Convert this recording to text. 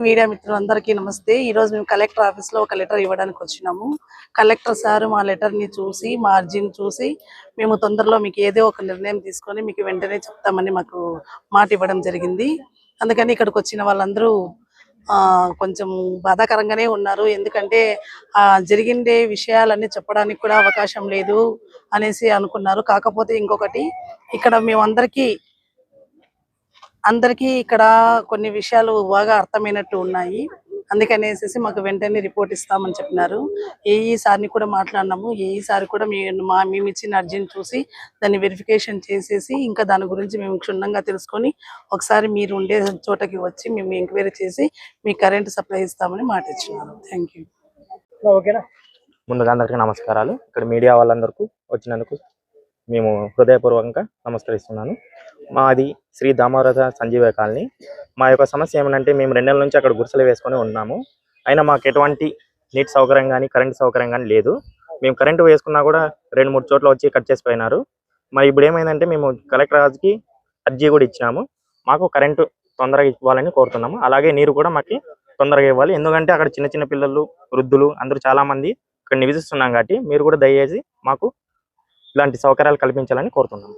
Media మిత్రులందరికీ నమస్తే. ఈ రోజు మేము కలెక్టర్ ఆఫీస్ లో ఒక లెటర్ ఇవ్వడానికి వచ్చినాము. కలెక్టర్ సార్ మా లెటర్ ని చూసి మా అర్జీని చూసి మేము తొందరలో మీకు ఏదో ఒక నిర్ణయం తీసుకొని మీకు వెంటనే చెప్తామని మాకు మాట ఇవ్వడం జరిగింది. అందుకని ఇక్కడికి వచ్చిన వాళ్ళందరూ కొంచెం బాధాకరంగానే ఉన్నారు. ఎందుకంటే జరిగిండే విషయాలన్నీ చెప్పడానికి కూడా అవకాశం లేదు అనేసి అనుకున్నారు. కాకపోతే ఇంకొకటి ఇక్కడ మేమందరికీ ఇక్కడ కొన్ని విషయాలు బాగా అర్థమైనట్టు ఉన్నాయి. అందుకనేసి మాకు వెంటనే రిపోర్ట్ ఇస్తామని చెప్పినారు. ఏఈ సార్ని కూడా మాట్లాడినాము. ఏఈ సార్ కూడా మేము ఇచ్చిన అర్జీని చూసి దాన్ని వెరిఫికేషన్ చేసేసి ఇంకా దాని గురించి మేము క్షుణ్ణంగా తెలుసుకొని ఒకసారి మీరు ఉండే చోటకి వచ్చి మేము ఎంక్వైరీ చేసి మీ కరెంట్ సప్లై ఇస్తామని మాట ఇచ్చినారు. Thank you. ముందుగా అందరికీ నమస్కారాలు. ఇక్కడ మీడియా వాళ్ళందరికీ వచ్చినందుకు మేము హృదయపూర్వకంగా నమస్కరిస్తున్నాను. మాది శ్రీ దామోదర సంజీవ కాలనీ. మా యొక్క సమస్య ఏమంటే మేము 2 నెలల నుంచి అక్కడ గుడిసెలు వేసుకొని ఉన్నాము. అయినా మాకు ఎటువంటి నీటి సౌకర్యం కానీ కరెంట్ సౌకర్యం కానీ లేదు. మేము కరెంటు వేసుకున్నా కూడా 2-3 చోట్ల వచ్చి కట్ చేసిపోయినారు. మరి ఇప్పుడు ఏమైందంటే మేము కలెక్టర్ రాజుకి అర్జీ కూడా ఇచ్చినాము. మాకు కరెంటు తొందరగా ఇవ్వాలని కోరుతున్నాము. అలాగే నీరు కూడా మాకు తొందరగా ఇవ్వాలి. ఎందుకంటే అక్కడ చిన్న చిన్న పిల్లలు, వృద్ధులు అందరూ చాలామంది ఇక్కడ నివసిస్తున్నాం కాబట్టి మీరు కూడా దయచేసి మాకు ఇలాంటి సౌకర్యాలు కల్పించాలని కోరుతున్నాము.